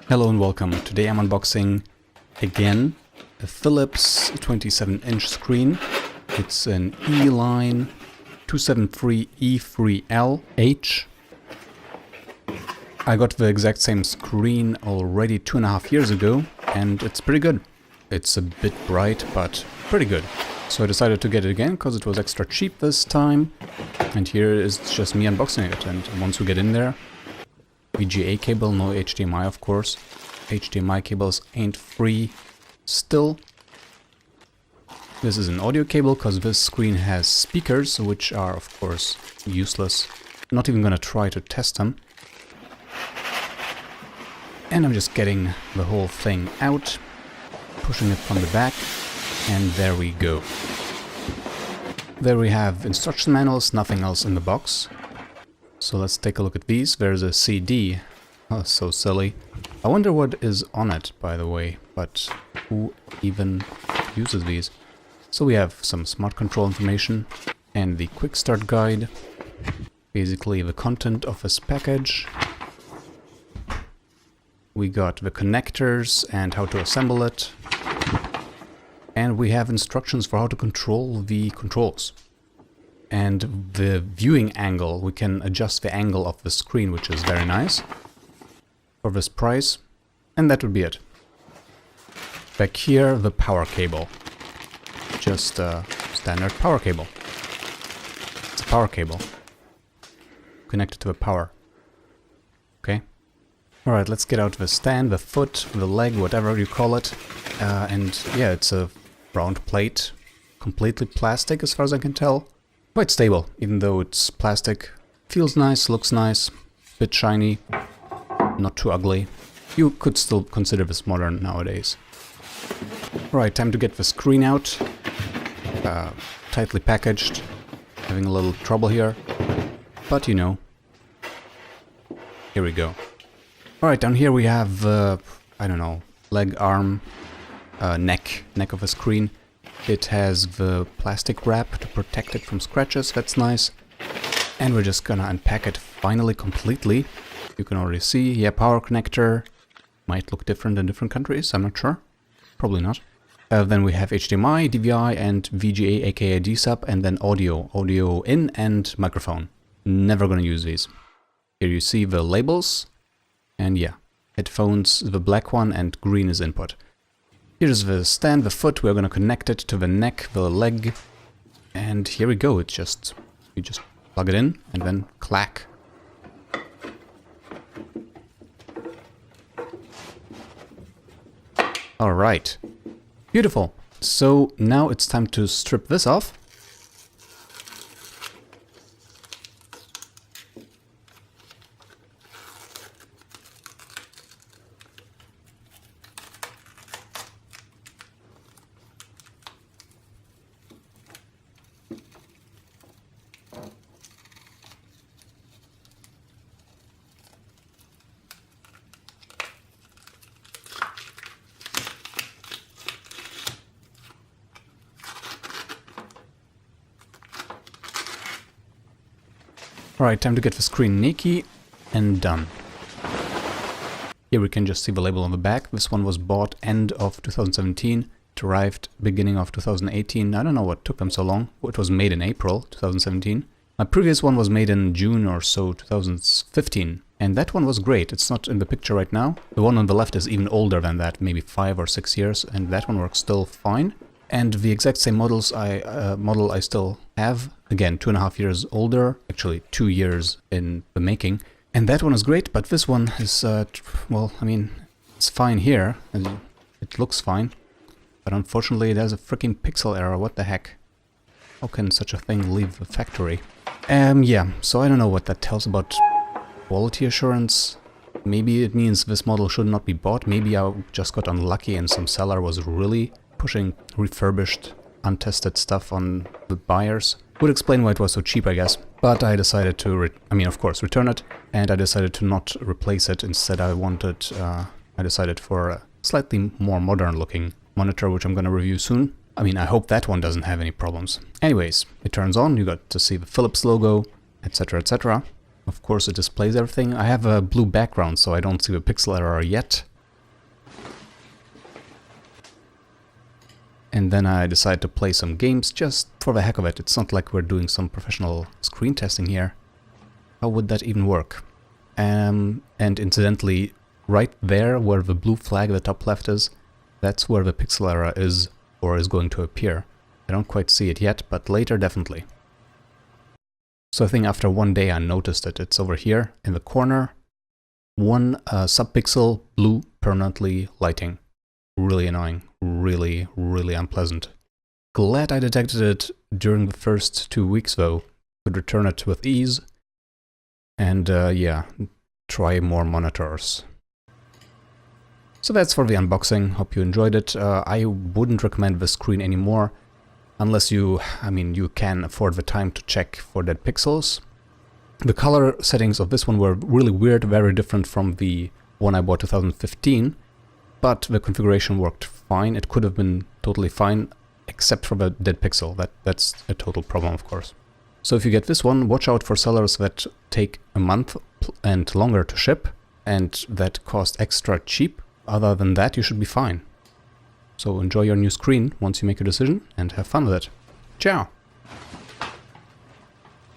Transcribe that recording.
Hello and welcome. Today I'm unboxing again a Philips 27-inch screen. It's an E-Line 273E3LH. I got the exact same screen already 2.5 years ago and it's pretty good. It's a bit bright but pretty good. So I decided to get it again because it was extra cheap this time. And here is just me unboxing it, and once we get in there, VGA cable, no HDMI of course. HDMI cables ain't free still. This is an audio cable because this screen has speakers, which are of course useless. Not even gonna try to test them. And I'm just getting the whole thing out, pushing it from the back, and there we go. There we have instruction manuals, nothing else in the box. So let's take a look at these. There's a CD. Oh, so silly. I wonder what is on it, by the way, but who even uses these? So we have some SmartControl information and the quick start guide. Basically the content of this package. We got the connectors and how to assemble it. And we have instructions for how to control the controls. And the viewing angle, we can adjust the angle of the screen, which is very nice for this price. And that would be it. Back here, the power cable. Just a standard power cable. It's a power cable connected to the power. Okay. Alright, let's get out the stand, the foot, the leg, whatever you call it. And yeah, it's a round plate, completely plastic as far as I can tell. Quite stable, even though it's plastic. Feels nice, looks nice, bit shiny, not too ugly. You could still consider this modern nowadays. Alright, time to get the screen out. Tightly packaged. Having a little trouble here. But you know. Here we go. Alright, down here we have, I don't know, leg, arm, neck of a screen. It has the plastic wrap to protect it from scratches, that's nice. And we're just gonna unpack it finally completely. You can already see, yeah, power connector. Might look different in different countries, I'm not sure. Probably not. Then we have HDMI, DVI and VGA aka D-sub, and then audio in and microphone. Never gonna use these. Here you see the labels. And yeah, headphones, the black one, and green is input. Here's the stand, the foot, we're gonna connect it to the neck, the leg, and here we go. It's just, you just plug it in and then clack. Alright, beautiful. So now it's time to strip this off. Alright, time to get the screen naked and done. Here we can just see the label on the back. This one was bought end of 2017. It arrived beginning of 2018. I don't know what took them so long. It was made in April 2017. My previous one was made in June or so 2015. And that one was great. It's not in the picture right now. The one on the left is even older than that, maybe 5 or 6 years. And that one works still fine. And the exact same model I still have. Again, 2.5 years older, actually 2 years in the making. And that one is great, but this one is, well, I mean, it's fine here. And it looks fine. But unfortunately, there's a freaking pixel error. What the heck? How can such a thing leave the factory? Yeah, so I don't know what that tells about quality assurance. Maybe it means this model should not be bought. Maybe I just got unlucky and some seller was really pushing refurbished, untested stuff on the buyers. Would explain why it was so cheap, I guess. But I decided to, of course, return it. And I decided to not replace it. Instead, I decided for a slightly more modern looking monitor, which I'm going to review soon. I mean, I hope that one doesn't have any problems. Anyways, it turns on, you got to see the Philips logo, etc, etc. Of course, it displays everything. I have a blue background, so I don't see the pixel error yet. And then I decided to play some games just for the heck of it. It's not like we're doing some professional screen testing here. How would that even work? And incidentally, right there where the blue flag at the top left is, that's where the pixel error is or is going to appear. I don't quite see it yet, but later definitely. So I think after one day I noticed it. It's over here in the corner. One subpixel blue permanently lighting. Really annoying. Really, really unpleasant. Glad I detected it during the first 2 weeks though. Could return it with ease. And yeah, try more monitors. So that's for the unboxing. Hope you enjoyed it. I wouldn't recommend the screen anymore. Unless you can afford the time to check for dead pixels. The color settings of this one were really weird, very different from the one I bought 2015. But the configuration worked fine. It could have been totally fine, except for the dead pixel. That's a total problem, of course. So if you get this one, watch out for sellers that take a month and longer to ship, and that cost extra cheap. Other than that, you should be fine. So enjoy your new screen once you make your decision, and have fun with it. Ciao!